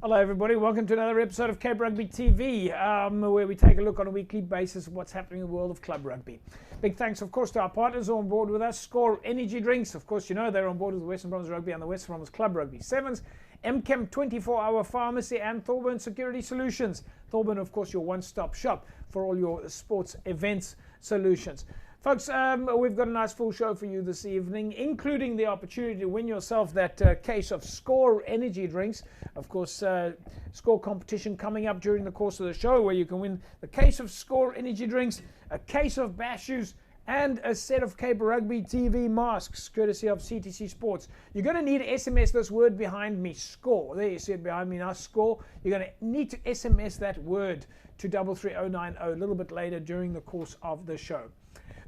Hello everybody, welcome to another episode of Cape Rugby TV, where we take a look on a weekly basis at what's happening in the world of club rugby. Big thanks of course to our partners who are on board with us. Score Energy Drinks, of course you know they're on board with the Western Province Rugby and the Western Province Club Rugby Sevens. MChem 24-hour pharmacy and Thorburn Security Solutions. Thorburn, of course, your one-stop shop for all your sports events solutions. Folks, we've got a nice full show for you this evening, including the opportunity to win yourself that case of Score Energy Drinks. Of course, Score competition coming up during the course of the show where you can win the case of Score Energy Drinks, a case of Bashes, and a set of Cape Rugby TV masks, courtesy of CTC Sports. You're going to need to SMS this word behind me, SCORE. There you see it behind me now, SCORE. You're going to need to SMS that word to 33090 a little bit later during the course of the show.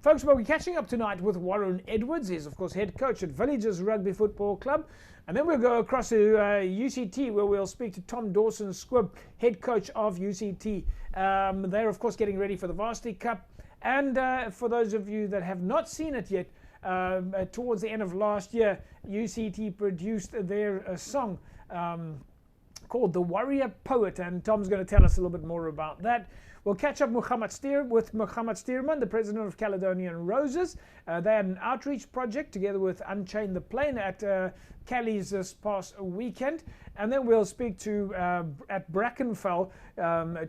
Folks, we'll be catching up tonight with Warren Edwards. He's, of course, head coach at Villages Rugby Football Club. And then we'll go across to UCT, where we'll speak to Tom Dawson-Squibb, head coach of UCT. They're, of course, getting ready for the Varsity Cup. And for those of you that have not seen it yet, towards the end of last year, UCT produced their song called The Warrior Poet, and Tom's going to tell us a little bit more about that. We'll catch up with Mohammed Steerman, the president of Caledonian Roses. They had an outreach project together with Unchained the Plane at Cali's this past weekend. And then we'll speak to, at Brackenfell,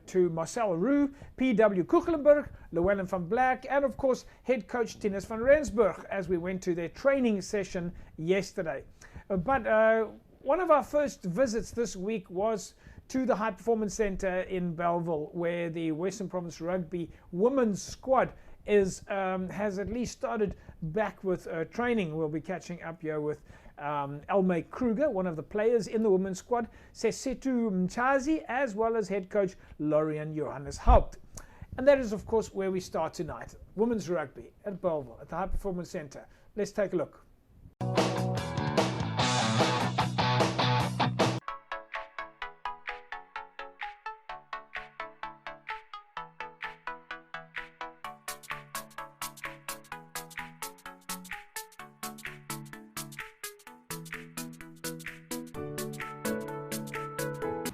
to Marcel Roux, P.W. Kuchelenburg, Llewellyn van Black, and of course, head coach Tinus van Rensburg, as we went to their training session yesterday. But one of our first visits this week was to the High Performance Centre in Bellville, where the Western Province Rugby women's squad has at least started back with training. We'll be catching up here with Elmay Kruger, one of the players in the women's squad, Sesetu Mchazi, as well as head coach Lorian Johannes Haupt. And that is, of course, where we start tonight. Women's rugby at Bellville, at the High Performance Centre. Let's take a look.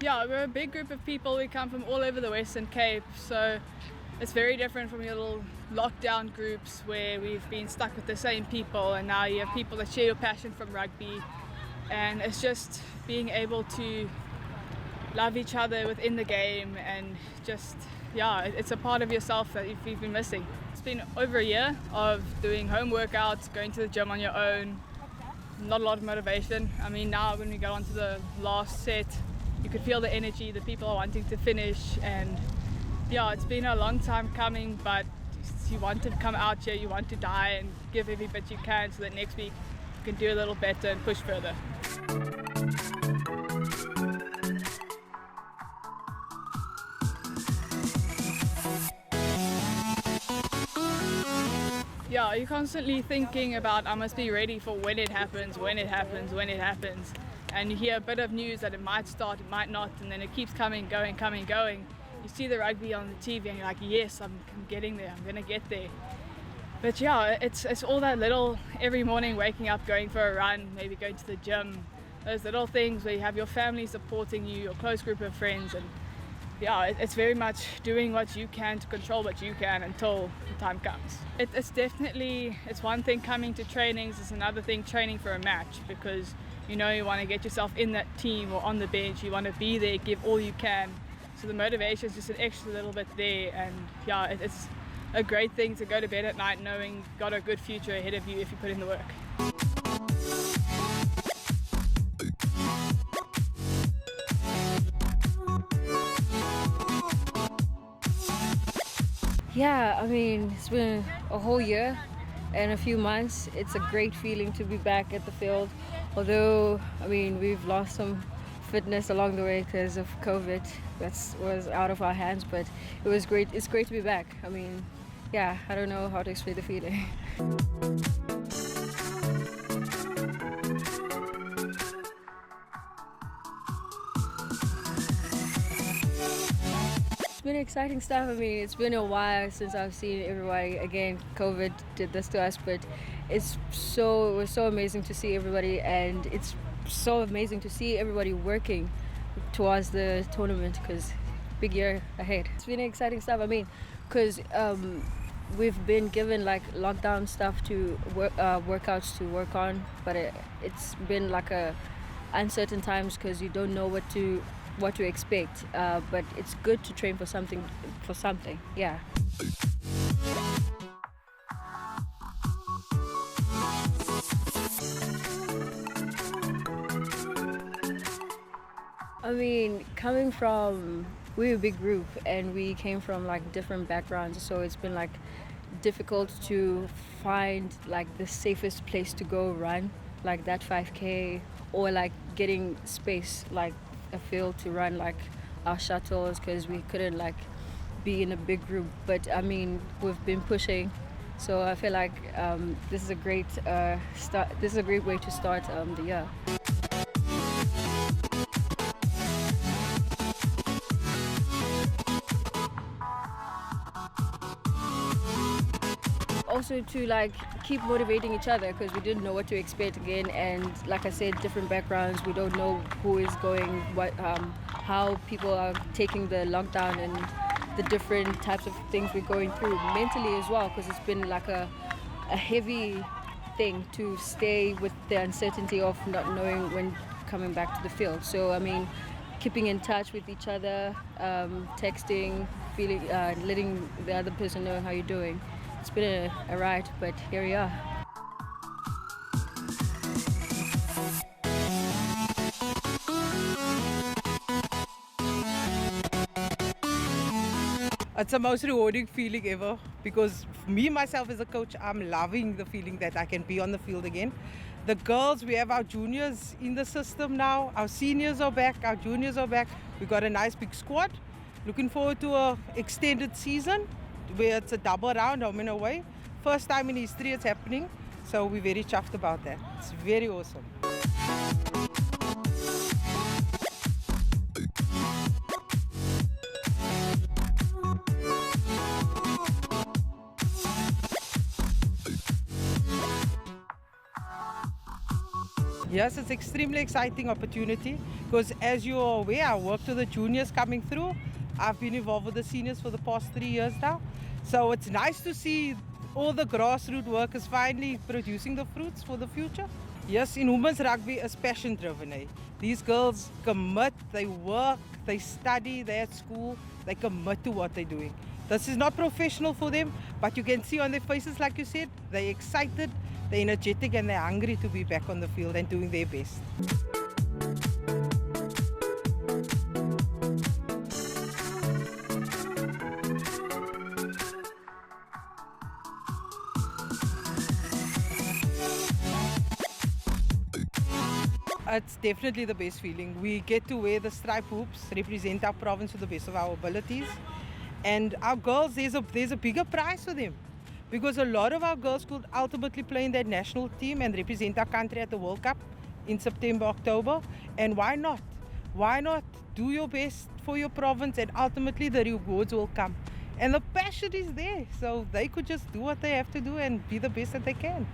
Yeah, we're a big group of people. We come from all over the Western Cape, so it's very different from your little lockdown groups where we've been stuck with the same people, and now you have people that share your passion from rugby, and it's just being able to love each other within the game, and just, yeah, it's a part of yourself that you've been missing. It's been over a year of doing home workouts, going to the gym on your own, not a lot of motivation. I mean, now when we go on to the last set, you could feel the energy, the people are wanting to finish, and yeah, it's been a long time coming, but you want to come out here, you want to die and give every bit you can so that next week you can do a little better and push further. Yeah, you're constantly thinking about, I must be ready for when it happens. And you hear a bit of news that it might start, it might not, and then it keeps coming, going. You see the rugby on the TV and you're like, yes, I'm getting there, I'm gonna get there. But yeah, it's all that little, every morning waking up, going for a run, maybe going to the gym, those little things where you have your family supporting you, your close group of friends, and yeah, it's very much doing what you can to control what you can until the time comes. It's definitely, it's one thing coming to trainings, it's another thing training for a match, because you know you want to get yourself in that team or on the bench, you want to be there, give all you can. So the motivation is just an extra little bit there, and yeah, it's a great thing to go to bed at night knowing you've got a good future ahead of you if you put in the work. Yeah, I mean, it's been a whole year and a few months. It's a great feeling to be back at the field. Although, I mean, we've lost some fitness along the way because of COVID. That was out of our hands, but it was great. It's great to be back. I mean, yeah, I don't know how to explain the feeling. It's been exciting stuff. I mean, it's been a while since I've seen everybody again. COVID did this to us, but it was so amazing to see everybody, and it's so amazing to see everybody working towards the tournament because big year ahead. It's been exciting stuff. I mean, because we've been given like lockdown stuff to workouts to work on, but it's been like a uncertain times because you don't know what to expect. But it's good to train for something. Yeah. I mean, we're a big group and we came from like different backgrounds, so it's been like difficult to find like the safest place to go run, like that 5K, or like getting space, like a field to run like our shuttles, because we couldn't like be in a big group. But I mean, we've been pushing, so I feel like this is a great start. This is a great way to start the year. Also to like keep motivating each other, because we didn't know what to expect again, and like I said, different backgrounds, we don't know who is going, what how people are taking the lockdown and the different types of things we're going through mentally as well, because it's been like a heavy thing to stay with the uncertainty of not knowing when coming back to the field. So I mean, keeping in touch with each other, texting, feeling, letting the other person know how you're doing. It's been a ride, but here we are. It's the most rewarding feeling ever, because me, myself as a coach, I'm loving the feeling that I can be on the field again. The girls, we have our juniors in the system now. Our seniors are back, our juniors are back. We've got a nice big squad. Looking forward to an extended season where it's a double round, home and away. First time in history it's happening, so we're very chuffed about that. It's very awesome. Yes, it's extremely exciting opportunity, because as you are aware, I worked with the juniors coming through. I've been involved with the seniors for the past 3 years now. So it's nice to see all the grassroots workers finally producing the fruits for the future. Yes, in women's rugby, it's passion driven. These girls commit, they work, they study, they're at school, they commit to what they're doing. This is not professional for them, but you can see on their faces, like you said, they're excited, they're energetic, and they're hungry to be back on the field and doing their best. It's definitely the best feeling. We get to wear the stripe hoops, represent our province to the best of our abilities. And our girls, there's a bigger prize for them, because a lot of our girls could ultimately play in that national team and represent our country at the World Cup in September, October. And why not? Why not do your best for your province, and ultimately the rewards will come. And the passion is there, so they could just do what they have to do and be the best that they can.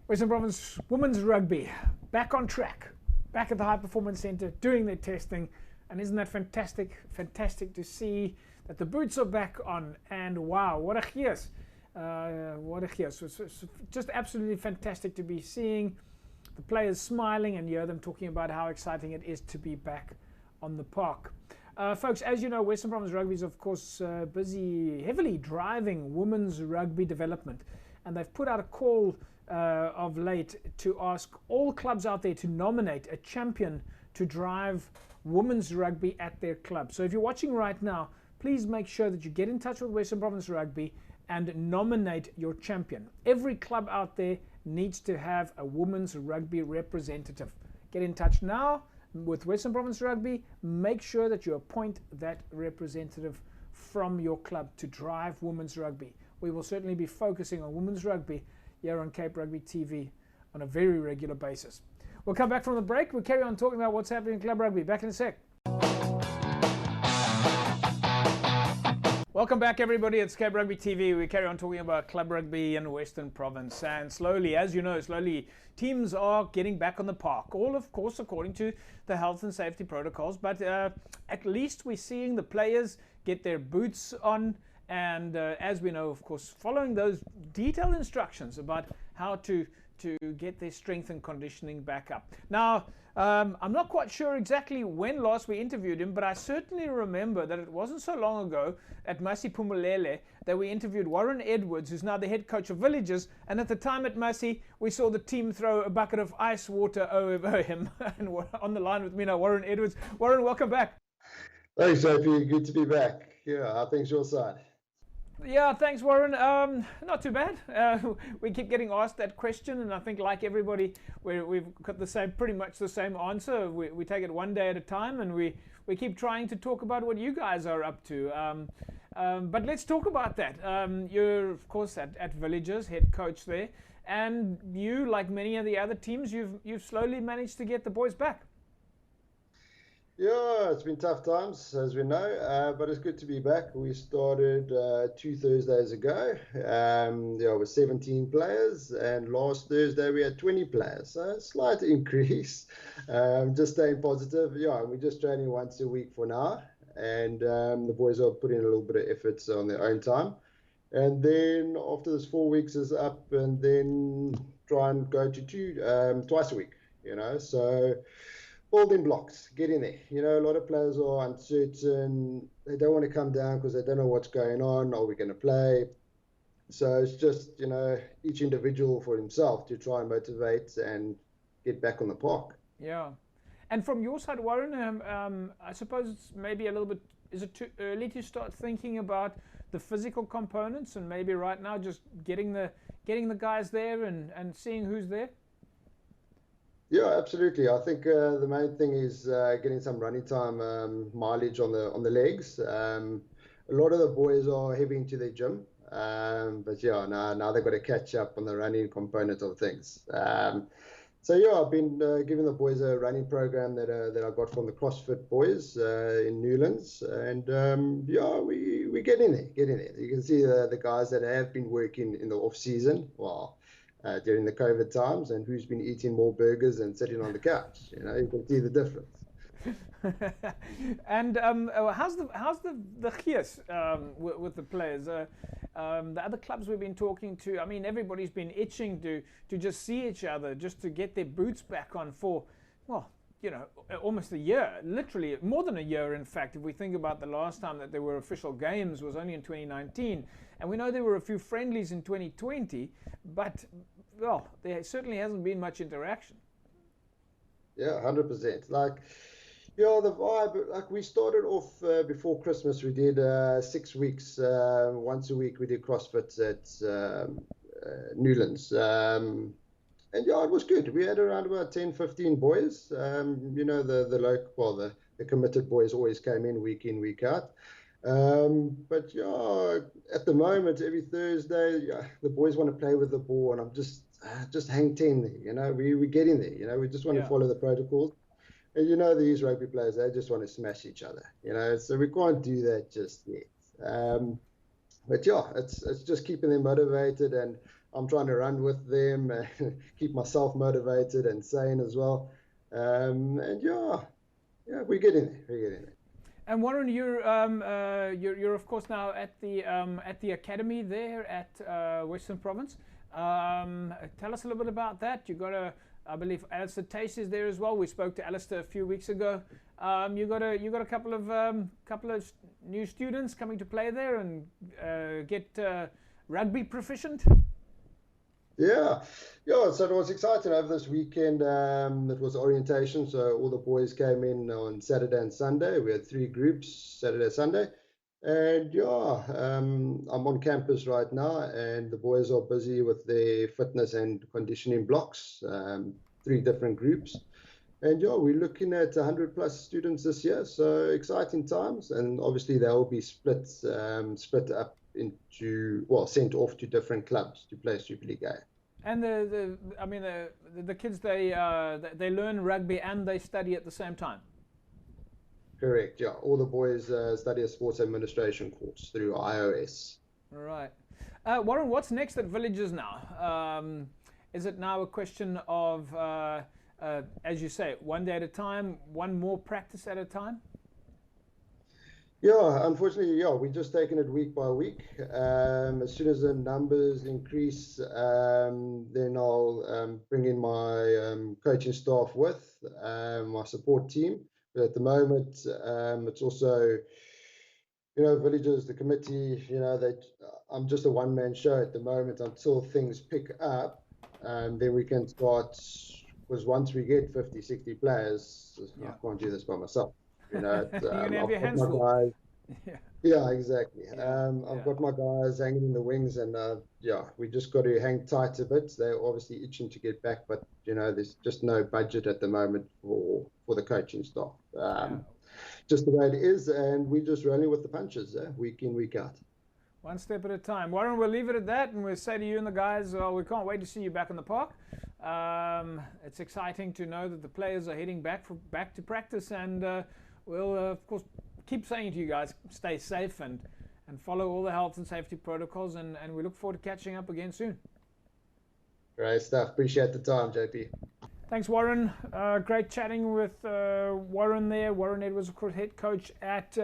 Western Province Women's Rugby, back on track, back at the High Performance Centre, doing their testing. And isn't that fantastic? Fantastic to see that the boots are back on. And wow, what a gees. What a gees. It's just absolutely fantastic to be seeing the players smiling and hear them talking about how exciting it is to be back on the park. Folks, as you know, Western Province Rugby is, of course, busy heavily driving women's rugby development. And they've put out a call of late to ask all clubs out there to nominate a champion to drive women's rugby at their club. So if you're watching right now, please make sure that you get in touch with Western Province Rugby and nominate your champion. Every club out there needs to have a women's rugby representative. Get in touch now with Western Province Rugby. Make sure that you appoint that representative from your club to drive women's rugby. We will certainly be focusing on women's rugby here on Cape Rugby TV on a very regular basis. We'll come back from the break. We'll carry on talking about what's happening in club rugby. Back in a sec. Welcome back, everybody. It's Cape Rugby TV. We carry on talking about club rugby in Western Province. And slowly, as you know, teams are getting back on the park. All, of course, according to the health and safety protocols. But at least we're seeing the players get their boots on. And as we know, of course, following those detailed instructions about how to get their strength and conditioning back up. Now, I'm not quite sure exactly when last we interviewed him, but I certainly remember that it wasn't so long ago at Massey Pumulele that we interviewed Warren Edwards, who's now the head coach of Villagers. And at the time at Massey, we saw the team throw a bucket of ice water over him. And on the line with me now, Warren Edwards. Warren, welcome back. Thanks, Sophie. Good to be back. Yeah, how things your side? Yeah, thanks, Warren. Not too bad. We keep getting asked that question, and I think, like everybody, we've got pretty much the same answer. We take it one day at a time, and we keep trying to talk about what you guys are up to. But let's talk about that. You're, of course, at Villagers, head coach there, and you, like many of the other teams, you've slowly managed to get the boys back. Yeah, it's been tough times, as we know, but it's good to be back. We started 2 Thursdays ago with 17 players, and last Thursday we had 20 players, so a slight increase. Just staying positive. Yeah, we're just training once a week for now, and the boys are putting a little bit of effort on their own time. And then after this 4 weeks is up, and then try and go to twice a week, so building blocks, get in there. A lot of players are uncertain. They don't want to come down because they don't know what's going on. Are we going to play? So it's just, each individual for himself to try and motivate and get back on the park. Yeah. And from your side, Warren, I suppose it's maybe a little bit, is it too early to start thinking about the physical components, and maybe right now just getting the guys there and seeing who's there? Yeah, absolutely. I think the main thing is getting some running time, mileage on the legs. A lot of the boys are heading to their gym, but yeah, now they've got to catch up on the running component of things. So yeah, I've been giving the boys a running program that I got from the CrossFit boys in Newlands, and we get in there. You can see the guys that have been working in the off season. Wow. During the COVID times, and who's been eating more burgers and sitting on the couch. You can see the difference. And how's the gees with the players? The other clubs we've been talking to, I mean, everybody's been itching to just see each other, just to get their boots back on for, well, almost a year, literally more than a year, in fact. If we think about the last time that there were official games was only in 2019, and we know there were a few friendlies in 2020, but, well, there certainly hasn't been much interaction. Yeah, 100%. The vibe, we started off before Christmas. We did 6 weeks, once a week we did CrossFit at Newlands. And yeah, it was good. We had around about 10, 15 boys. The committed boys always came in, week out. But yeah, at the moment, every Thursday, the boys want to play with the ball, and I'm just hang 10 there. We get in there. We just want to follow the protocols. And these rugby players, they just want to smash each other. So we can't do that just yet. But yeah, it's just keeping them motivated, and I'm trying to run with them, keep myself motivated and sane as well. And yeah, we get in there. And Warren, you're of course now at the academy there at Western Province. Tell us a little bit about that. You got I believe Alistair Tace is there as well. We spoke to Alistair a few weeks ago. You got a couple of new students coming to play there and get rugby proficient. Yeah. So it was exciting over this weekend. It was orientation, so all the boys came in on Saturday and Sunday. We had 3 groups, Saturday, Sunday. And yeah, I'm on campus right now, and the boys are busy with their fitness and conditioning blocks, 3 different groups. And yeah, we're looking at 100 plus students this year, so exciting times. And obviously they will be split up into, sent off to different clubs to play Super League A. And the kids, they learn rugby and they study at the same time. Correct. Yeah, all the boys study a sports administration course through iOS. All right. Warren, what's next at Villages now? Is it now a question of, as you say, one day at a time, one more practice at a time? Yeah, unfortunately, yeah, we're just taking it week by week. As soon as the numbers increase, then I'll bring in my coaching staff with my support team. But at the moment, it's also, Villages, the committee, I'm just a one-man show at the moment until things pick up. Then we can start, because once we get 50, 60 players, I can't do this by myself. You're going to have your hands full. Yeah, exactly. Yeah, I've got my guys hanging in the wings, and we just got to hang tight a bit. They're obviously itching to get back, but there's just no budget at the moment for the coaching staff. Just the way it is, and we're just rolling with the punches, week in, week out. One step at a time. Warren, we'll leave it at that, and we'll say to you and the guys, we can't wait to see you back in the park. It's exciting to know that the players are heading back to practice, and we'll, of course, keep saying to you guys, stay safe and follow all the health and safety protocols, and we look forward to catching up again soon. Great stuff. Appreciate the time, JP. Thanks, Warren. Great chatting with Warren there. Warren Edwards, of course, head coach at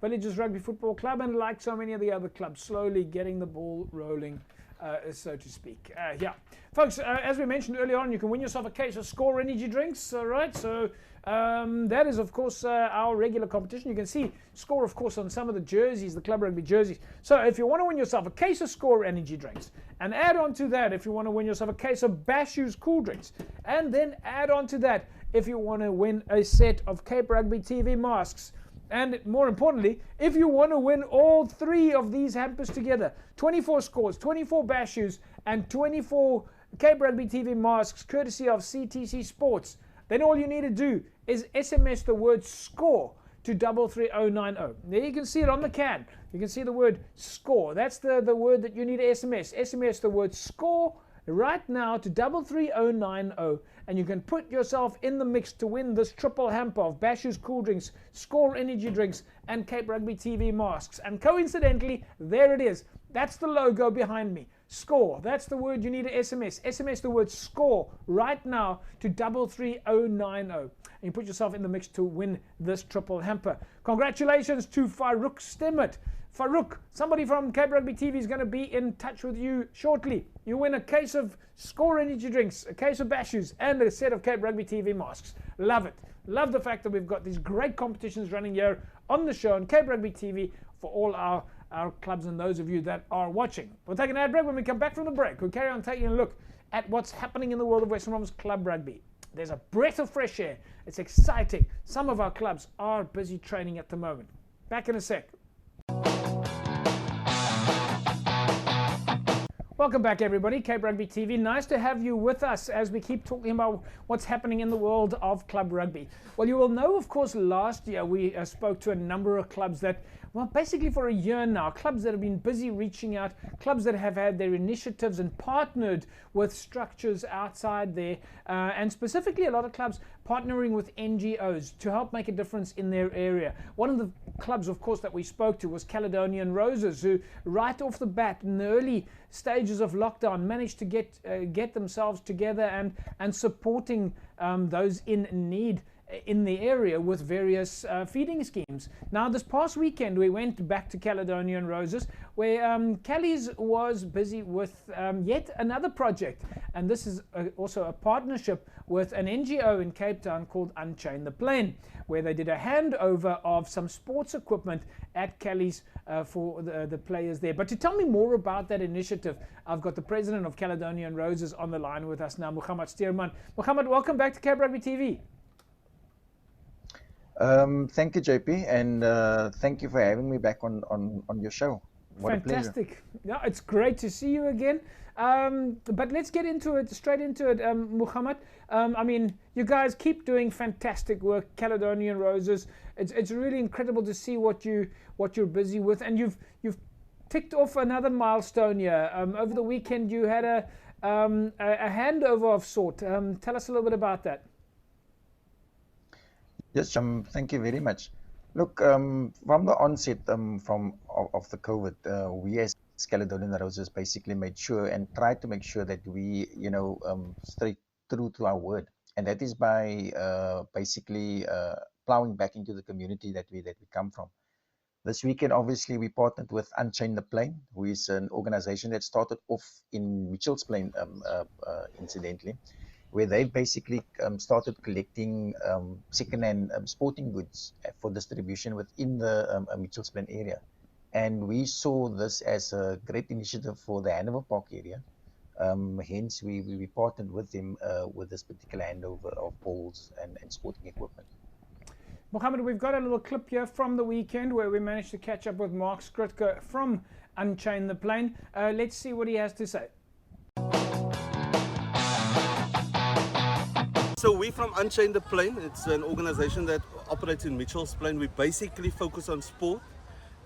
Villages Rugby Football Club, and like so many of the other clubs, slowly getting the ball rolling, so to speak. Folks, as we mentioned earlier on, you can win yourself a case of Score energy drinks, all right? So that is, of course, our regular competition. You can see Score, of course, on some of the jerseys, the Club Rugby jerseys. So if you want to win yourself a case of Score energy drinks, and add on to that if you want to win yourself a case of Bashu's cool drinks, and then add on to that if you want to win a set of Cape Rugby TV masks, and more importantly, if you want to win all three of these hampers together, 24 scores, 24 Bashu's, and 24 Cape Rugby TV masks, courtesy of CTC Sports, then all you need to do is SMS the word SCORE to 33090. There you can see it on the can. You can see the word SCORE. That's the word that you need to SMS. SMS the word SCORE right now to 33090, and you can put yourself in the mix to win this triple hamper of Bashu's cool drinks, Score energy drinks, and Cape Rugby TV masks. And coincidentally, there it is. That's the logo behind me. SCORE. That's the word you need to SMS. SMS the word SCORE right now to 33090. And you put yourself in the mix to win this triple hamper. Congratulations to Farouk Stemmet. Farouk, somebody from Cape Rugby TV is going to be in touch with you shortly. You win a case of Score energy drinks, a case of Bashu's, and a set of Cape Rugby TV masks. Love it. Love the fact that we've got these great competitions running here on the show on Cape Rugby TV for all our clubs and those of you that are watching. We'll take an ad break. When we come back from the break, we'll carry on taking a look at what's happening in the world of Western Province Club Rugby. There's a breath of fresh air. It's exciting. Some of our clubs are busy training at the moment. Back in a sec. Welcome back, everybody. Cape Rugby TV. Nice to have you with us as we keep talking about what's happening in the world of club rugby. Well, you will know, of course, last year we spoke to a number of clubs that, well, basically for a year now, clubs that have been busy reaching out, clubs that have had their initiatives and partnered with structures outside there, and specifically a lot of clubs partnering with NGOs to help make a difference in their area. One of the clubs, of course, that we spoke to was Caledonian Roses, who right off the bat in the early stages of lockdown managed to get themselves together and supporting those in need in the area with various feeding schemes. Now, this past weekend we went back to Caledonian Roses, where Callies was busy with yet another project, and this is also a partnership with an NGO in Cape Town called Unchain the Plane, where they did a handover of some sports equipment at Callies for the players there. But to tell me more about that initiative, I've got the president of Caledonian Roses on the line with us now, Muhammad Steerman. Muhammad, welcome back to Cape Rugby TV. Thank you, JP, and thank you for having me back on your show. What Fantastic. a pleasure. Yeah, it's great to see you again. But let's get into it, straight into it, Muhammad. I mean, you guys keep doing fantastic work, Caledonian Roses. It's really incredible to see what you're busy with, and you've ticked off another milestone here. Over the weekend, you had a handover of sort. Tell us a little bit about that. Yes, thank you very much. Look, from the onset of the COVID, we as Caledonian Roses basically made sure and tried to make sure that we, stay true to our word, and that is by basically plowing back into the community that we come from. This weekend, obviously, we partnered with Unchain the Plane, who is an organization that started off in Mitchell's Plain, incidentally, where they basically started collecting second-hand sporting goods for distribution within the Mitchell's Plain area. And we saw this as a great initiative for the Hanover Park area. Hence, we partnered with them with this particular handover of balls and sporting equipment. Mohammed, we've got a little clip here from the weekend where we managed to catch up with Mark Skritke from Unchain the Plane. Let's see what he has to say. So we from Unchain the Plane, it's an organization that operates in Mitchell's Plain. We basically focus on sport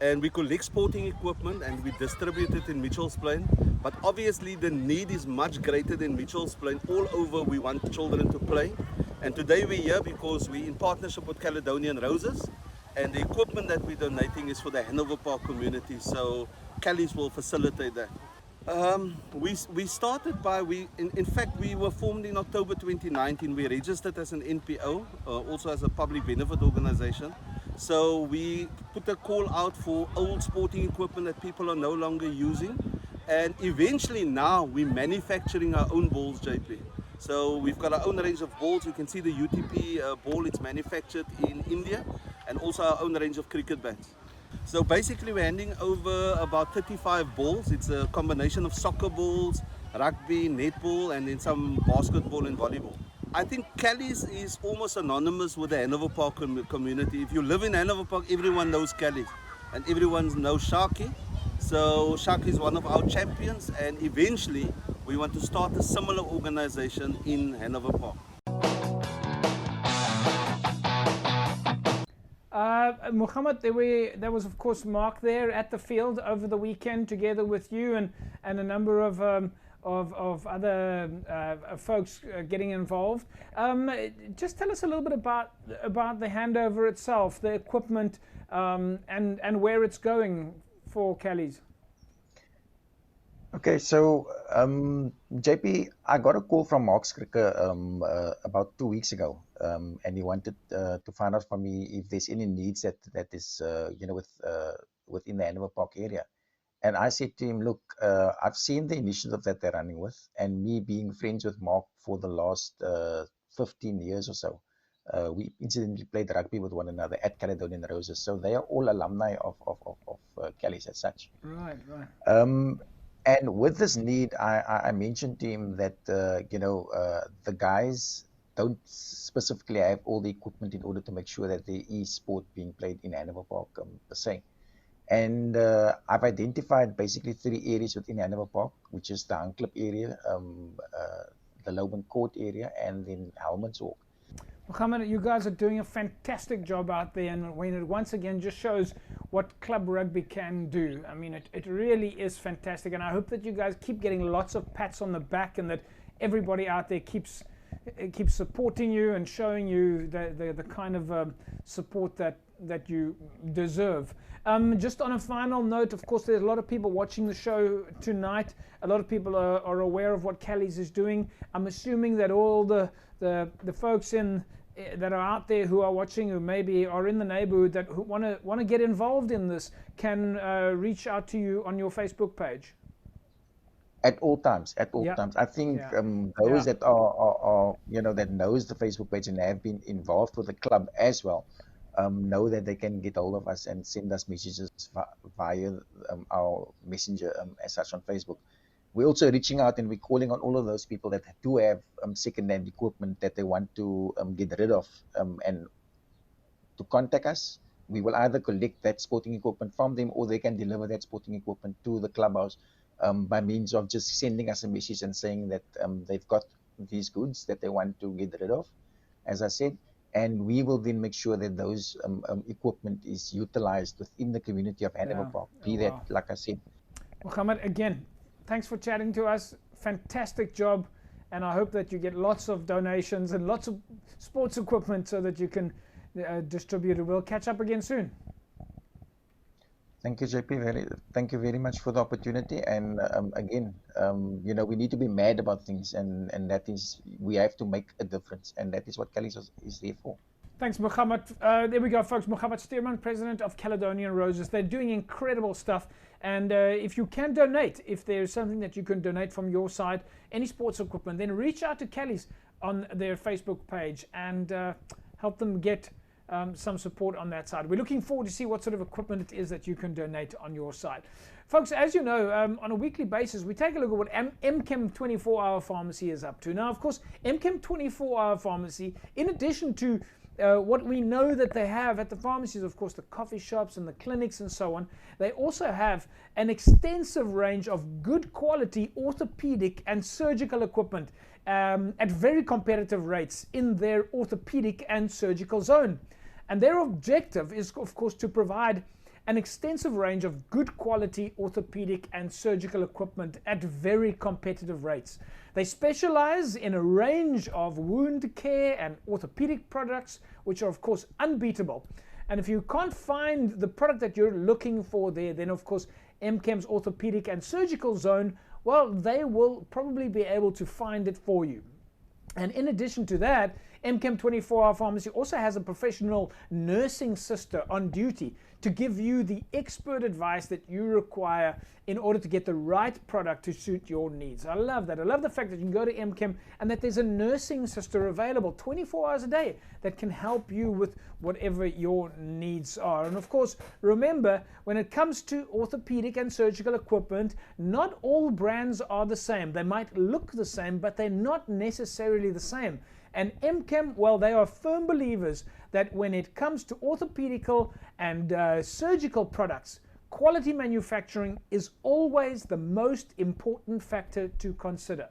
and we collect sporting equipment and we distribute it in Mitchell's Plain. But obviously the need is much greater than Mitchell's Plain. All over we want children to play. And today we're here because we're in partnership with Caledonian Roses, and the equipment that we're donating is for the Hanover Park community, so Callies will facilitate that. We started by, in fact we were formed in October 2019. We registered as an NPO, also as a public benefit organization. So we put a call out for old sporting equipment that people are no longer using, and eventually now we're manufacturing our own balls, JP. So we've got our own range of balls. You can see the UTP ball, it's manufactured in India, and also our own range of cricket bats. So basically we're handing over about 35 balls. It's a combination of soccer balls, rugby, netball, and then some basketball and volleyball. I think Callies is almost synonymous with the Hanover Park community. If you live in Hanover Park, everyone knows Callies, and everyone knows Sharky. So Sharky is one of our champions, and eventually we want to start a similar organization in Hanover Park. Mohammed, there was of course Mark there at the field over the weekend together with you and a number of other folks getting involved. Just tell us a little bit about the handover itself, the equipment, and where it's going for Callies. Okay, so JP, I got a call from Mark Skricker about 2 weeks ago, and he wanted to find out from me if there's any needs that is within the Hanover Park area. And I said to him, look, I've seen the initiative that they're running with, and me being friends with Mark for the last 15 years or so, we incidentally played rugby with one another at Caledonian Roses, so they are all alumni of Callies as such. Right. And with this need, I mentioned to him that the guys don't specifically have all the equipment in order to make sure that there is sport being played in Hanover Park per se. And I've identified basically 3 areas within Hanover Park, which is the Hunklip area, the Loban Court area, and then Helmets Walk. Mohammed, you guys are doing a fantastic job out there, and when it once again just shows what club rugby can do. I mean, it really is fantastic, and I hope that you guys keep getting lots of pats on the back, and that everybody out there keeps supporting you and showing you the kind of support that you deserve. Just on a final note, of course, there's a lot of people watching the show tonight. A lot of people are aware of what Callies is doing. I'm assuming that all the folks that are out there who are watching, who maybe are in the neighborhood, that who want to get involved in this, can reach out to you on your Facebook page. At all times. I think those that are that knows the Facebook page and have been involved with the club as well, know that they can get hold of us and send us messages via our messenger as such on Facebook. We're also reaching out and we're calling on all of those people that do have second-hand equipment that they want to get rid of, and to contact us. We will either collect that sporting equipment from them, or they can deliver that sporting equipment to the clubhouse by means of just sending us a message and saying that they've got these goods that they want to get rid of, as I said, and we will then make sure that those equipment is utilized within the community of Hanover Park. That, like I said. Mohammed, again, thanks for chatting to us. Fantastic job, and I hope that you get lots of donations and lots of sports equipment so that you can distributed. We'll catch up again soon. Thank you, JP. Thank you very much for the opportunity. And again, we need to be mad about things, and that is, we have to make a difference, and that is what Kelly's is there for. Thanks, Mohammed. There we go, folks. Mohammed Stearman, president of Caledonian Roses. They're doing incredible stuff. And if you can donate, if there's something that you can donate from your side, any sports equipment, then reach out to Kelly's on their Facebook page and help them get some support on that side. We're looking forward to see what sort of equipment it is that you can donate on your side. Folks, as you know, on a weekly basis, we take a look at what MChem 24-Hour Pharmacy is up to. Now, of course, MChem 24-Hour Pharmacy, in addition to what we know that they have at the pharmacies, of course, the coffee shops and the clinics and so on, they also have an extensive range of good quality orthopedic and surgical equipment at very competitive rates in their orthopedic and surgical zone. And their objective is, of course, to provide an extensive range of good quality orthopedic and surgical equipment at very competitive rates. They specialize in a range of wound care and orthopedic products, which are, of course, unbeatable. And if you can't find the product that you're looking for there, then, of course, MChem's orthopedic and surgical zone, well, they will probably be able to find it for you. And in addition to that, MChem 24-Hour Pharmacy also has a professional nursing sister on duty to give you the expert advice that you require in order to get the right product to suit your needs. I love that. I love the fact that you can go to MChem and that there's a nursing sister available 24 hours a day that can help you with whatever your needs are. And of course, remember, when it comes to orthopedic and surgical equipment, not all brands are the same. They might look the same, but they're not necessarily the same. And MChem, well, they are firm believers that when it comes to orthopedical and surgical products, quality manufacturing is always the most important factor to consider.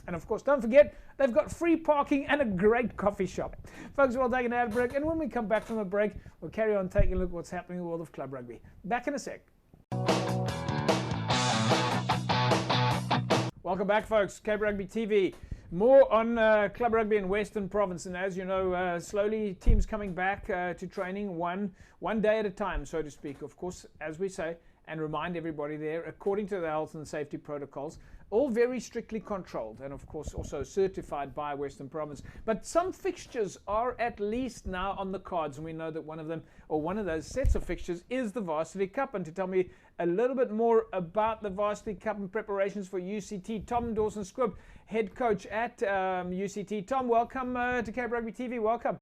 And of course, don't forget, they've got free parking and a great coffee shop. Folks, we'll take an ad break, and when we come back from the break, we'll carry on taking a look at what's happening in the world of club rugby. Back in a sec. Welcome back, folks. Cape Rugby TV. More on club rugby in Western Province, and as you know, slowly teams coming back to training one day at a time, so to speak. Of course, as we say, and remind everybody there, according to the health and safety protocols, all very strictly controlled, and of course also certified by Western Province. But some fixtures are at least now on the cards, and we know that one of them, or one of those sets of fixtures, is the Varsity Cup. And to tell me a little bit more about the Varsity Cup and preparations for UCT, Tom Dawson-Squibb, head coach at UCT. Tom, welcome to Cape Rugby TV. Welcome.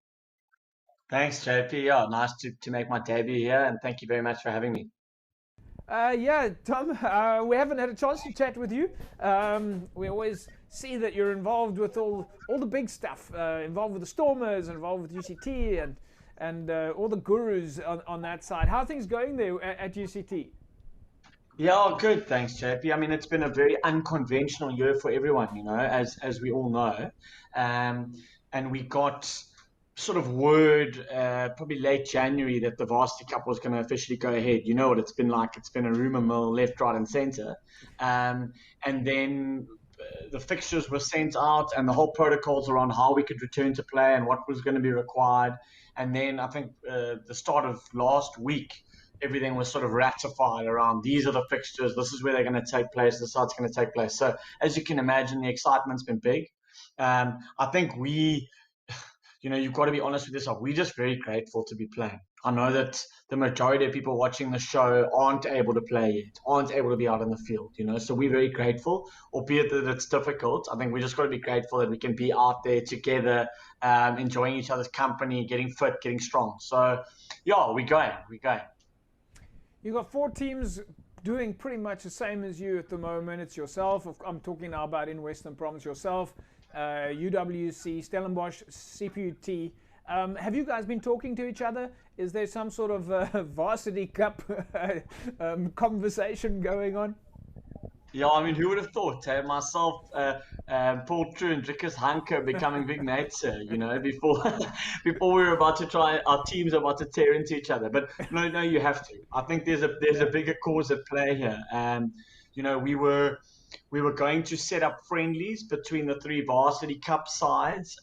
Thanks, JP. Yeah, nice to make my debut here, and thank you very much for having me. Yeah, Tom, we haven't had a chance to chat with you. We always see that you're involved with all the big stuff, involved with the Stormers, involved with UCT, and all the gurus on that side. How are things going there at UCT? Yeah, good. Thanks, JP. I mean, it's been a very unconventional year for everyone, you know, as we all know. And we got sort of word probably late January that the Varsity Cup was going to officially go ahead. You know what it's been like. It's been a rumor mill left, right and center. And then the fixtures were sent out and the whole protocols around how we could return to play and what was going to be required. And then I think the start of last week, everything was sort of ratified around these are the fixtures, this is where they're going to take place, this is how it's going to take place. So as you can imagine, the excitement's been big. I think you've got to be honest with yourself. We're just very grateful to be playing. I know that the majority of people watching the show aren't able to play yet, aren't able to be out in the field, you know. So we're very grateful, albeit that it's difficult. I think we just got to be grateful that we can be out there together, enjoying each other's company, getting fit, getting strong. So, yeah, we're going. You've got 4 teams doing pretty much the same as you at the moment. It's yourself. I'm talking now about in Western Province, yourself, UWC, Stellenbosch, CPUT. Have you guys been talking to each other? Is there some sort of Varsity Cup conversation going on? Yeah, I mean, who would have thought? Myself, Paul True and Drickus Hanker becoming big mates, you know, before we were about to try, our teams are about to tear into each other. But no, you have to. I think there's a bigger cause at play here. You know, we were going to set up friendlies between the 3 Varsity Cup sides.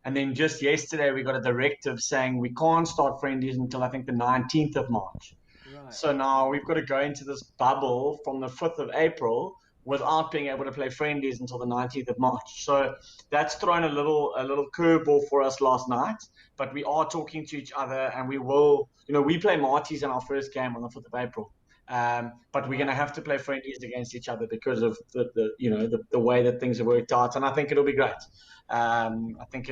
And then just yesterday, we got a directive saying we can't start friendlies until I think the 19th of March. Right. So now we've got to go into this bubble from the 5th of April without being able to play friendlies until the 19th of March. So that's thrown a little curveball for us last night. But we are talking to each other, and we will, we play Marties in our first game on the 5th of April. But we're going to have to play friendlies against each other because of the way that things have worked out, and I think it'll be great. I think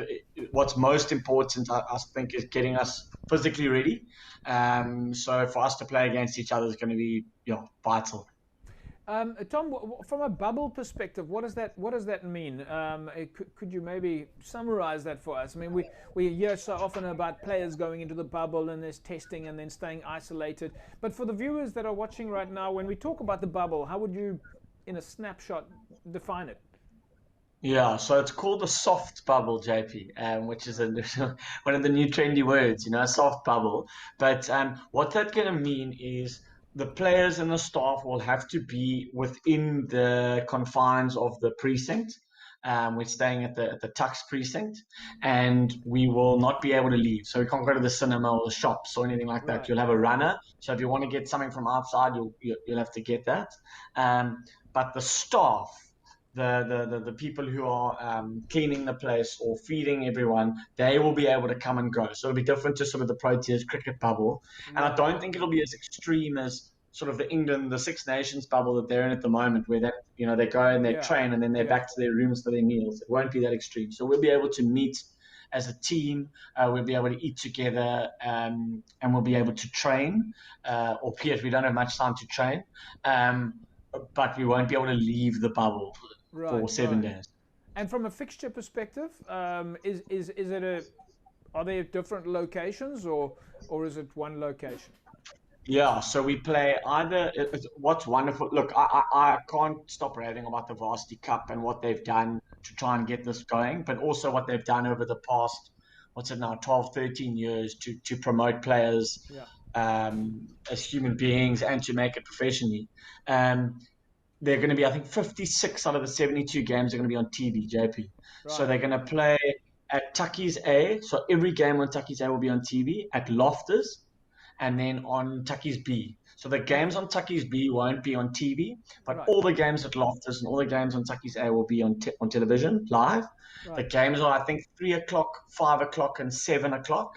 what's most important, I think, is getting us physically ready. So for us to play against each other is going to be vital. Tom, from a bubble perspective, what does that mean? Could you maybe summarize that for us? I mean, we hear so often about players going into the bubble and there's testing and then staying isolated. But for the viewers that are watching right now, when we talk about the bubble, how would you, in a snapshot, define it? Yeah, so it's called a soft bubble, JP, which is one of the new trendy words, a soft bubble. But what that's going to mean is the players and the staff will have to be within the confines of the precinct. We're staying at the Tux precinct, and we will not be able to leave. So we can't go to the cinema or the shops or anything like that. Right. You'll have a runner. So if you want to get something from outside, you'll have to get that. But the staff, the people who are cleaning the place or feeding everyone, they will be able to come and go. So it'll be different to sort of the Proteas cricket bubble. And I don't think it'll be as extreme as sort of the Six Nations bubble that they're in at the moment, where they go and they train and then they're back to their rooms for their meals. It won't be that extreme. So we'll be able to meet as a team, we'll be able to eat together, and we'll be able to train, albeit we don't have much time to train, but we won't be able to leave the bubble for 7 days. And from a fixture perspective, are there different locations or is it one location? Yeah, so we play either. What's wonderful, look, I can't stop raving about the Varsity Cup and what they've done to try and get this going, but also what they've done over the past, 12, 13 years to promote players as human beings and to make it professionally. They're going to be, I think, 56 out of the 72 games are going to be on TV, JP. Right. So they're going to play at Tuckies A. So every game on Tuckies A will be on TV, at Lofters, and then on Tuckies B. So the games on Tuckies B won't be on TV, but all the games at Lofters and all the games on Tuckies A will be on television, live. Right. The games are, I think, 3 o'clock, 5 o'clock, and 7 o'clock.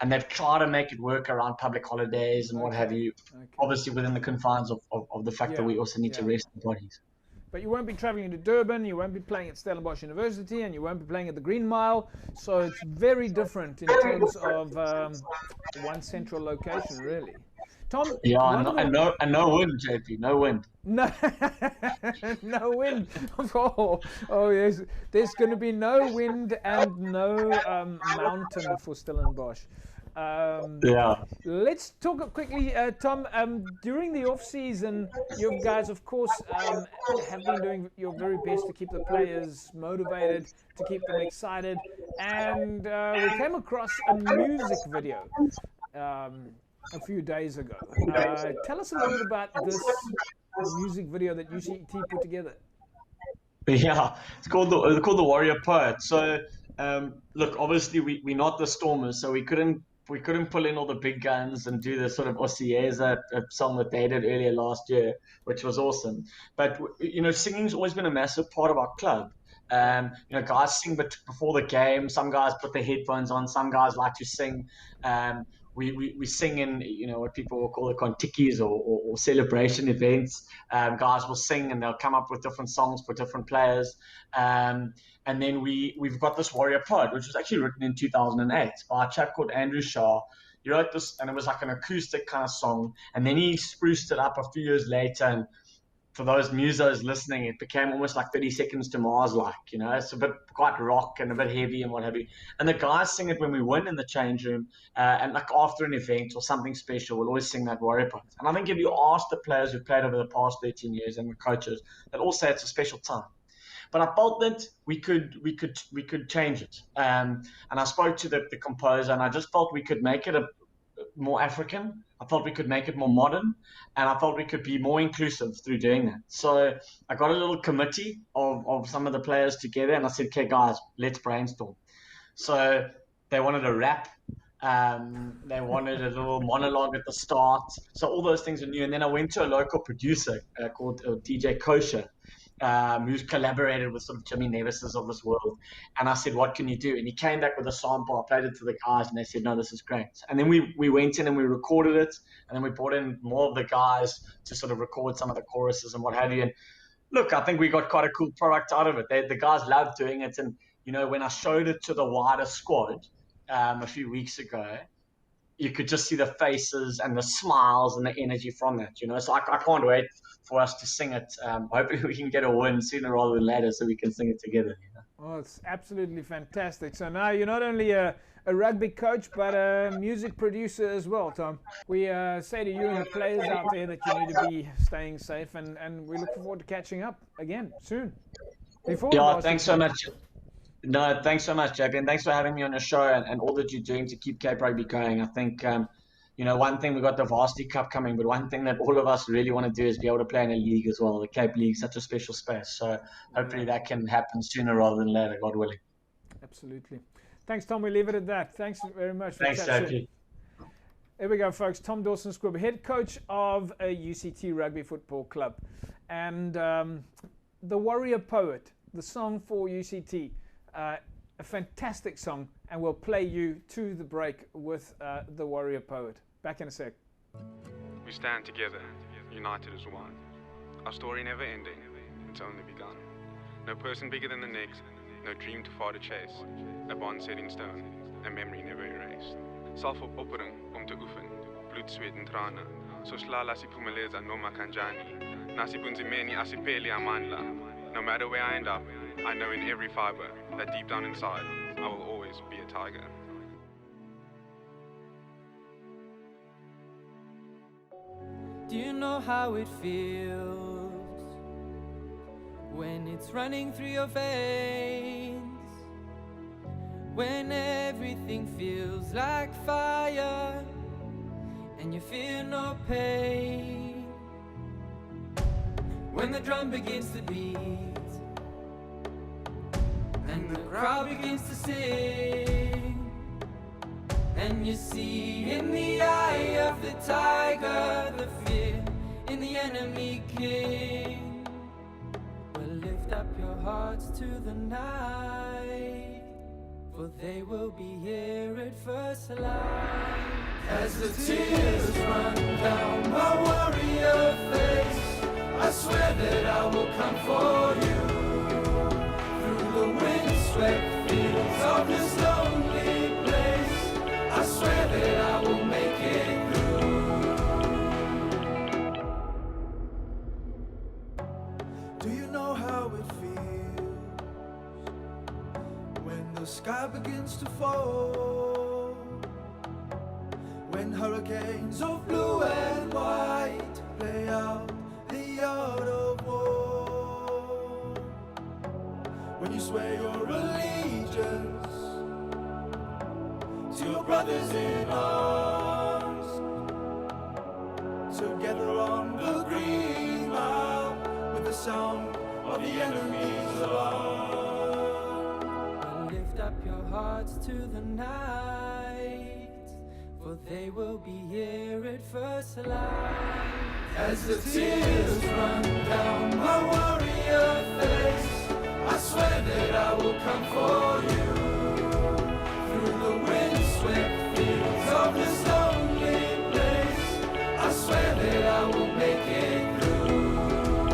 And they've tried to make it work around public holidays and what have you, obviously within the confines of the fact that we also need to rest the bodies. But you won't be traveling to Durban, you won't be playing at Stellenbosch University, and you won't be playing at the Green Mile. So it's very different in terms of one central location, really. Tom? Yeah, and no wind, JP, no wind. No, no wind. Oh yes, there's going to be no wind and no mountain for Stellenbosch. Let's talk quickly, Tom. During the off season, you guys, of course, have been doing your very best to keep the players motivated, to keep them excited, and we came across a music video a few days ago. Tell us a little bit about this music video that UCT put together. Yeah, it's called the Warrior Poet. So look, obviously we're not the Stormers, so we couldn't pull in all the big guns and do the sort of Osieza song that they did earlier last year, which was awesome. But singing's always been a massive part of our club. Guys sing before the game. Some guys put their headphones on. Some guys like to sing. We sing in what people will call the kontikis or celebration events. Guys will sing and they'll come up with different songs for different players. And then we've got this Warrior Poet, which was actually written in 2008 by a chap called Andrew Shah. He wrote this, and it was like an acoustic kind of song. And then he spruced it up a few years later. And for those musos listening, it became almost like 30 Seconds to Mars-like. It's a bit quite rock and a bit heavy and what have you. And the guys sing it when we win in the change room, and like after an event or something special, we'll always sing that Warrior Poet. And I think if you ask the players who've played over the past 13 years and the coaches, they'll all say it's a special time. But I felt that we could change it. And I spoke to the composer, and I just felt we could make it more African. I thought we could make it more modern, and I thought we could be more inclusive through doing that. So I got a little committee of some of the players together, and I said, okay, guys, let's brainstorm. So they wanted a rap. They wanted a little monologue at the start. So all those things are new. And then I went to a local producer called DJ Kosher, who's collaborated with sort of Jimmy Nevis's of this world. And I said, what can you do? And he came back with a sample. I played it to the guys, and they said, no, this is great. And then we went in and we recorded it. And then we brought in more of the guys to sort of record some of the choruses and what have you. And look, I think we got quite a cool product out of it. The guys loved doing it. And, you know, when I showed it to the wider squad a few weeks ago, you could just see the faces and the smiles and the energy from that, you know. So I can't wait for us to sing it. Hopefully we can get a win sooner rather than later so we can sing it together. You know? Oh, it's absolutely fantastic. So now you're not only a rugby coach, but a music producer as well, Tom. We say to you and the players out there that you need to be staying safe, and we look forward to catching up again soon. Thanks so much. No, thanks so much, JP, and thanks for having me on your show and all that you're doing to keep Cape Rugby going. I think, you know, one thing, we've got the Varsity Cup coming, but one thing that all of us really want to do is be able to play in a league as well. The Cape League, such a special space. So hopefully that can happen sooner rather than later, God willing. Absolutely. Thanks, Tom. We leave it at that. Thanks very much. Thanks, JP. There we go, folks. Tom Dawson-Squibb, head coach of a UCT Rugby Football Club. And the Warrior Poet, the song for UCT. A fantastic song, and we'll play you to the break with the Warrior Poet. Back in a sec. We stand together, united as one. Our story never ending, it's only begun. No person bigger than the next, no dream too far to chase. A bond set in stone, a memory never erased. Selfopopering om te oefen, bloed, sweat en trane. Soslala siphumeleza noma kanjani. Nasibunzimeni asipeli amandla. No matter where I end up, I know in every fiber that deep down inside, I will always be a tiger. Do you know how it feels when it's running through your veins? When everything feels like fire and you feel no pain. When the drum begins to beat and the crowd begins to sing, and you see in the eye of the tiger the fear in the enemy king. Well, lift up your hearts to the night, for they will be here at first light. As the tears run down my warrior face, I swear that I will come for you. The windswept fields of this lonely place, I swear that I will make it through. Do you know how it feels when the sky begins to fall? When hurricanes of blue and white play out the art of war? When you swear your allegiance to your brothers in arms, together on the green mile with the sound of the enemy's alarm. Well, lift up your hearts to the night, for they will be here at first light. As the tears run down my warrior face, I swear that I will come for you. Through the windswept fields of this lonely place, I swear that I will make it through.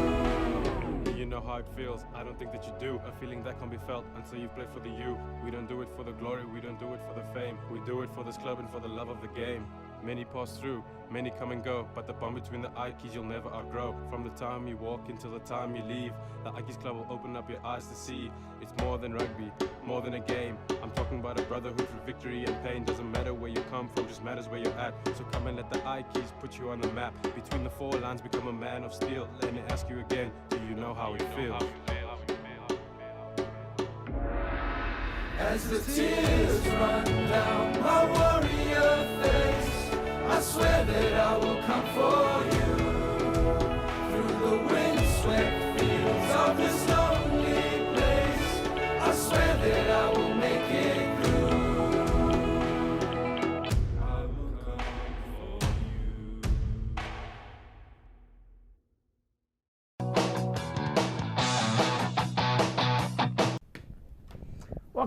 You know how it feels, I don't think that you do. A feeling that can be felt until you play for the U. We don't do it for the glory, we don't do it for the fame. We do it for this club and for the love of the game. Many pass through, many come and go, but the bond between the Ikes you'll never outgrow. From the time you walk until the time you leave, the Ikes Club will open up your eyes to see it's more than rugby, more than a game. I'm talking about a brotherhood through victory and pain. Doesn't matter where you come from, just matters where you're at. So come and let the Ikes put you on the map. Between the four lines, become a man of steel. Let me ask you again, do you know how it feels? As the tears run down my warrior face,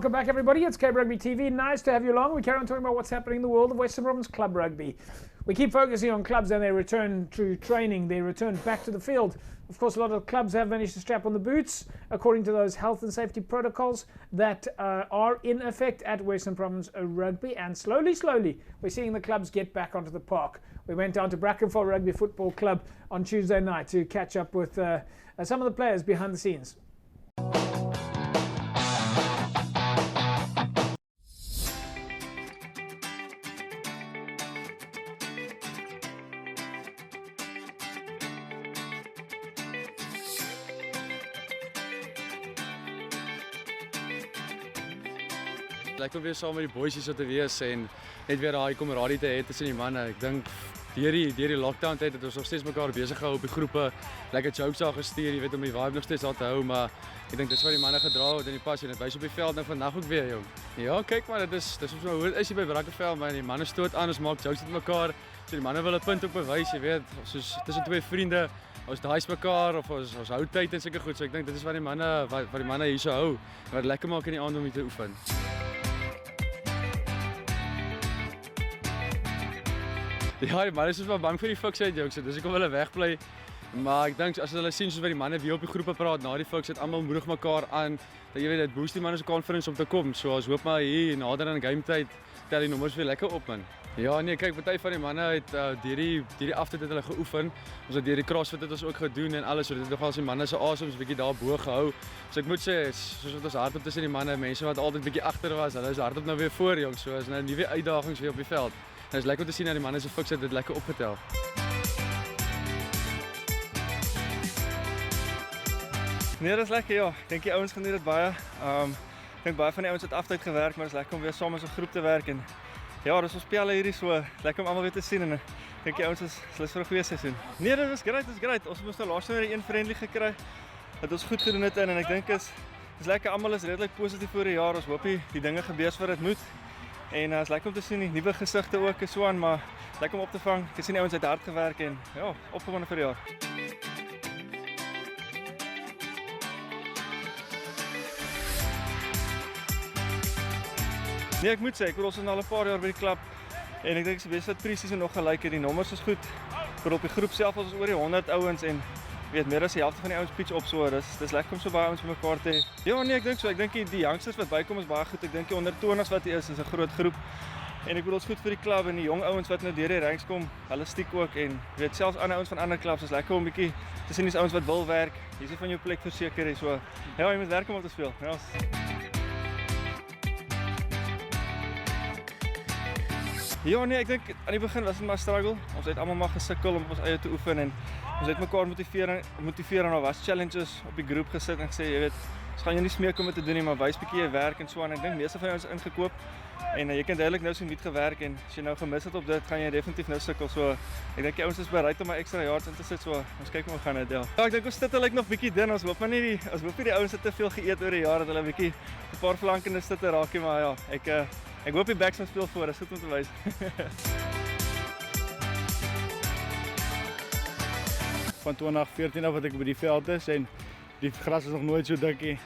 Welcome back, everybody. It's Cape Rugby TV. Nice to have you along. We carry on talking about what's happening in the world of Western Province Club Rugby. We keep focusing on clubs and their return to training, their return back to the field. Of course, a lot of clubs have managed to strap on the boots according to those health and safety protocols that are in effect at Western Province Rugby. And slowly, we're seeing the clubs get back onto the park. We went down to Brackenfell Rugby Football Club on Tuesday night to catch up with some of the players behind the scenes. Lekker om weer saam met die boys hier so te wees en net weer daai kameraadie te hê tussen die manne. Ek dink deur die lockdown tyd het ons nog steeds mekaar besig gehou op die groepe. Lekker jokes daar gestuur, jy weet om die vibe nog steeds daar te hou, maar ek dink dis wat die manne gedra het in die passie en dit wys op die veld nou vandag ook weer, jong. Ja, kyk maar, dit is ons nou hoe is jy by Brackenfell, maar die manne stoot aan, ons maak jokes met mekaar. So die manne wil 'n punt ook bewys, jy weet, soos tussen twee vriende. Ons daais mekaar of ons hou tyd en sulke goed. So ek dink dit is wat die manne hier so hou. Wat lekker maak in die aand om hier te oefen. Ja, die manne is wel bang vir die fiksheid, jong, so dis hoekom hulle wegbly. Maar ek dink as hulle sien soos wat die manne weer op die groepe praat na die fiks, het almal moedig mekaar aan. Dat jy weet dit boost die manne se conference om te kom. So ons hoop maar hier nader aan game tyd tel die nommers weer lekker op, man. Ja, nee, kyk, party van die manne het deur die aftyd het hulle geoefen. Ons het deur die crossfit het ons ook gedoen en alles, so dit het nogal die manne se asems bietjie daar bo gehou. So ek moet sê, soos wat ons hardop tussen die manne, mense wat altyd bietjie agter was, hulle is hardop nou weer voor, jong. So is nou nuwe uitdagings weer op die veld. En het is lekker om te sien dat die manne se fiks het dit lekker opgetel. Nee, dat is lekker, ja. Ik denk die ouens gaan dit baie. Ik denk baie van die ouens het aftyd gewerk, maar het is lekker om weer saam as 'n groep te werk en ja, dis ons speel hierdie so lekker om almal weer te sien en ek dink die ouens is lus vir 'n goeie seisoen. Nee, dit is great. Ons moes nou laas weer 'n friendly gekry. Dat ons goed gedoen het en ek dink is lekker, almal is redelik positief vir die jaar. Ons hoop die dinge gebeur wat dit moet. En is lekker om te sien die nuwe gesigte ook en so aan, maar lekker om op te vang. Ek sien die ouens het hard gewerk en ja, opgewonde vir die jaar. Nee, ek moet sê, ek bedoel ons is al 'n paar jaar by die klub en ek dink dis best wat pre-season nog gelyk het. Die nommers is goed. Vir op die groep self is ons oor die 100 ouens en weet meer as die helfte van die ouens pitch op so. Dis lekker om so baie ouens bymekaar te hê. Ja, nee, ek dink so. Ek dink die youngsters wat bykom is baie goed. Ek dink die onder 20s wat hier is 'n groot groep. En ek bedoel ons goed vir die klub en die jong ouens wat nou deur die ranks kom, hulle stiek ook en weet selfs ander ouens van ander klubs is lekker om bietjie te sien dis ouens wat wil werk. Hier is van jou plek verseker is so. Ja, jy moet werk om op te speel. Ja. Ja, nee, ek dink aan die begin was dit maar struggle. Ons het almal maar gesukkel om ons eie te oefen en ons het mekaar motiveer en daar was challenges op die groep gesit en gesê, jy weet, ons gaan jou nie smeek om dit te doen nie, maar wys bietjie jy werk en so aan. Ek dink meeste van ons ingekoop en jy kan duidelik nou sien wie het gewerk en as jy nou gemis het op dit, gaan jy definitief nou sukkel. So ek dink die ouens is bereid om 'n ekstra jaar in te sit, so ons kyk hoe gaan dit ja. Ja, ek dink ons sit nog bietjie dun. Ons hoop maar nie die ouens het te veel geëet oor die jare dat hulle bietjie 'n paar flankende sitte raak nie, maar ja, ek hoop die backs gaan speel voor, dis goed om te wys. Van 2014 af wat ek by die veld is en die gras is nog nooit so dik nie.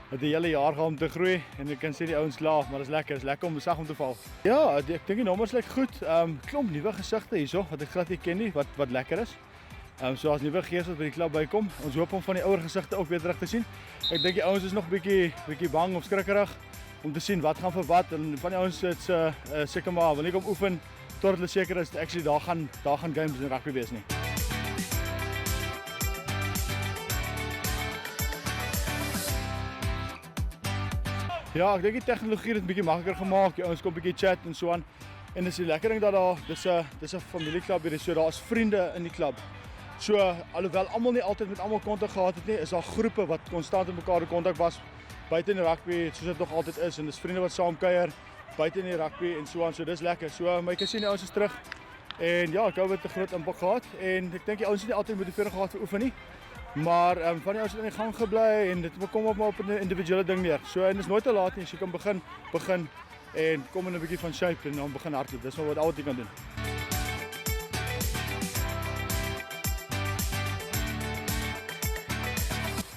Het 'n hele jaar gaan om te groei en ek kan sien die ouens laag, maar dit is lekker om sag om te val. Ja, ek dink die nommers lyk goed. Klomp nuwe gesigte hierso wat ek glad nie ken nie, wat lekker is. So as nuwe gees wat by die klub bykom, ons hoop om van die ouer gesigte ook weer terug te sien. Ek dink die ouens is nog bietjie bang of skrikkerig om te sien wat gaan vir wat en van die ouens het seker maar wil nie kom oefen tot hulle seker is actually daar gaan games in rugby wees nie. Ja, ek dink die tegnologie het dit bietjie makliker gemaak. Ons kom bietjie chat en so aan. En dis die lekker ding dat dis 'n familieklub hier, so daar's vriende in die klub. So alhoewel almal nie altyd met almal kontak gehad het nie, is daar groepe wat konstant met mekaar in kontak was buite in die rugby, soos dit nog altyd is en dis vriende wat saam kuier buite in die rugby en so aan. So dis lekker. So my kan sien die ouens is terug. En ja, ek hou dit 'n groot impak gehad en ek dink die ouens het nie altyd motiveerd gehad vir oefen nie. Maar van die ouens het in die gang gebly en dit kom op 'n individuele ding neer. So en dis nooit te laat nie as jy kan begin en kom in 'n bietjie van shape en dan begin hardloop. Dis wat al wat jy kan doen.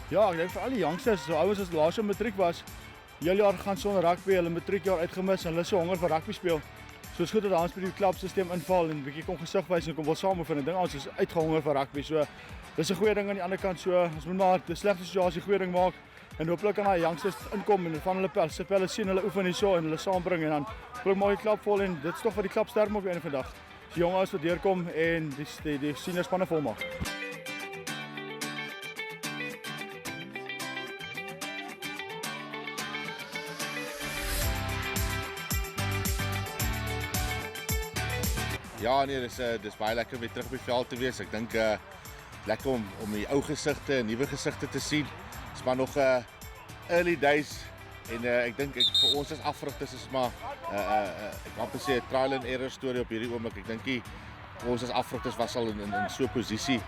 Ja, ek dink vir al die youngsters, so ouens as laas jaar matriek was, heel jaar gaan sonder rugby, hulle matriekjaar uitgemis en hulle is so honger vir rugby speel. So is goed dat ons by die klubstelsel inval en 'n bietjie kom gesig wys en kom wil saamvind. Ek dink ons is uitgehonger vir rugby. So dis 'n goeie ding aan die ander kant. So ons moet maar 'n slegte situasie goeie ding maak en hooplik kan daai youngsters inkom en van hulle pelle sien hulle oefen hierso en hulle saambring en dan hooplik maak die klub vol en dit is tog wat die klub sterk maak op 'n vandag. Die jong ouens wat deurkom en die senior spanne volmaak. Ja nee, dis baie lekker weer terug op die veld te wees. Ek dink lekker om die ou gesigte, nuwe gesigte te sien. Dis maar nog early days en ek dink vir ons as afrigters is maar ek kan sê 'n trial and error storie op hierdie oomblik. Ek dink ons as afrigters was al in so 'n posisie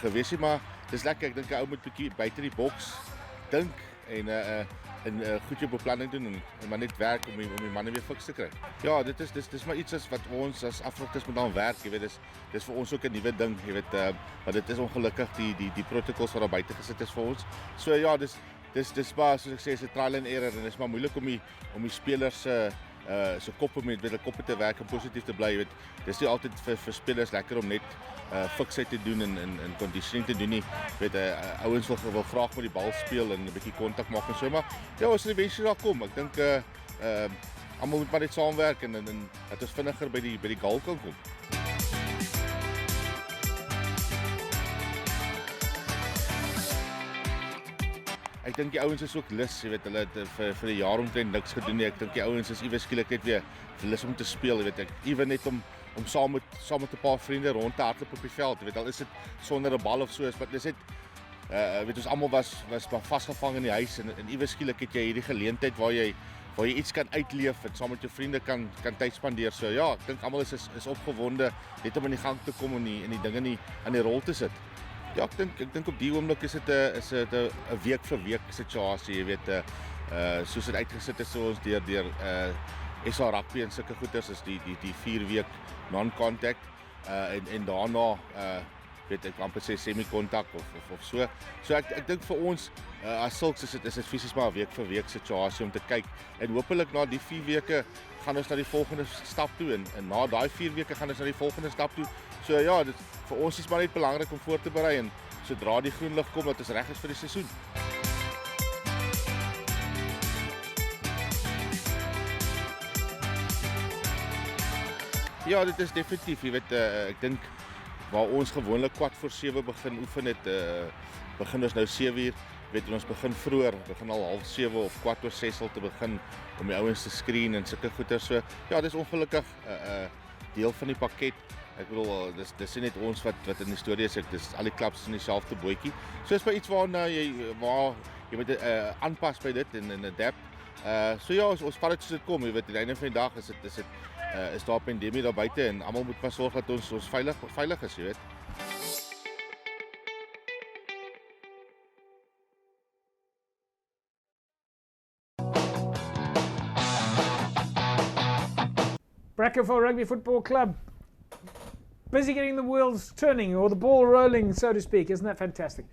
gewees nie, maar dis lekker. Ek dink 'n ou moet 'n bietjie buite die boks dink en goed jou beplanning doen en maar net werk om die manne weer fiks te kry. Ja, dis maar iets wat ons as afrigters moet aan werk, jy weet, dis vir ons ook 'n nuwe ding, jy weet, maar dit is ongelukkig die protokols wat daar buite gesit is vir ons. So ja, dis maar soos ek sê, is 'n trial and error en dit is maar moeilik om die spelers se koppe met hulle koppe te werk en positief te bly, jy weet. Dis nie altyd vir spelers lekker om net fiksheid te doen en conditioning te doen nie. Weet ouens wil graag met die bal speel en 'n bietjie kontak maak en so, maar ja, as die eventueel daar kom, ek dink almal moet maar net saamwerk en dat ons vinniger by die goal kan kom. Ek dink die ouens is ook lus, jy weet, hulle het vir 'n jaar omtrent niks gedoen nie. Ek dink die ouens is iewes skielik net weer lus om te speel, jy weet, ek ewen net om saam met 'n paar vriende rond te hardloop op die veld, jy weet, al is dit sonder 'n bal of so, maar dis net weet ons almal was maar vasgevang in die huis en iewes skielik het jy hierdie geleentheid waar jy iets kan uitleef en saam met jou vriende kan tyd spandeer. So ja, ek dink almal is opgewonde net om in die gang te kom en die dinge aan die rol te sit. Ja, ek dink op die oomblik is dit 'n week vir week situasie, jy weet, soos dit uitgesit is so ons deur SA Rugby en sulke goeders is die 4 week non-contact en daarna weet ek amper sê semi-kontak of so. So ek dink vir ons as sulks is dit fisies maar 'n week vir week situasie om te kyk en hopelik na die 4 weke gaan ons na die volgende stap toe en na daai 4 weke gaan ons na die volgende stap toe. So ja, dit vir ons is maar net belangrik om voor te berei en sodra die groen lig kom dat ons reg is vir die seisoen. Ja, dit is definitief, jy weet, ek dink waar ons gewoonlik 6:15 begin oefen het, begin ons nou 7:00, weet ons begin vroeër, begin al 6:30 of 6:15 al te begin om die ouens te screen en sulke goeie. So ja, dis ongelukkig 'n deel van die pakket. Ek bedoel, dis nie net ons wat in die storie is, dis al die klubs in dieselfde bootjie. So is maar iets waarna jy moet aanpas by dit en adapt. So ja, ons vat dit soos dit kom, jy weet, aan die einde van die dag is daar 'n pandemie daar buite en almal moet maar sorg dat ons veilig is, jy weet. Brackenfell Rugby Football Club, busy getting the wheels turning or the ball rolling, so to speak. Isn't that fantastic?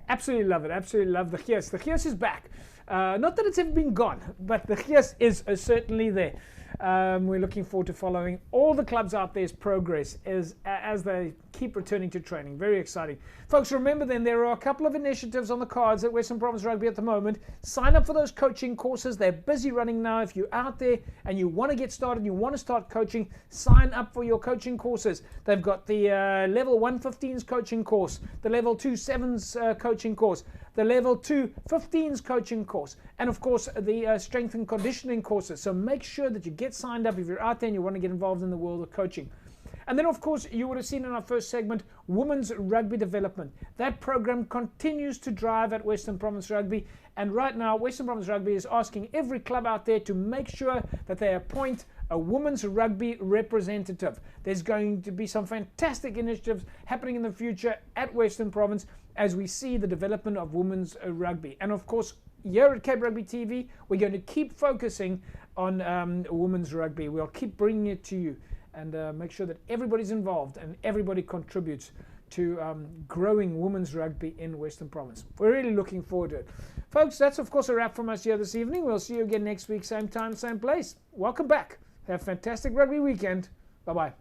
Absolutely love it. Absolutely love the Gees. The Gees is back. Not that it's ever been gone, but the Gees is certainly there. We're looking forward to following all the clubs out there's progress as they keep returning to training. Very exciting. Folks, remember then there are a couple of initiatives on the cards at Western Province Rugby at the moment. Sign up for those coaching courses. They're busy running now. If you're out there and you want to get started, you want to start coaching, sign up for your coaching courses. They've got the level 115s coaching course, the level 2 7s coaching course, the level 2 15s coaching course, and of course the strength and conditioning courses. So make sure that you get signed up if you're out there and you want to get involved in the world of coaching. And then of course you would have seen in our first segment women's rugby development. That program continues to drive at Western Province Rugby, and right now Western Province Rugby is asking every club out there to make sure that they appoint a women's rugby representative. There's going to be some fantastic initiatives happening in the future at Western Province as we see the development of women's rugby. And of course here at Cape Rugby TV we're going to keep focusing on women's rugby. We'll keep bringing it to you and make sure that everybody's involved and everybody contributes to growing women's rugby in Western Province. We're really looking forward to it. Folks, that's of course a wrap from us here this evening. We'll see you again next week, same time, same place. Welcome back. Have a fantastic rugby weekend. Bye-bye.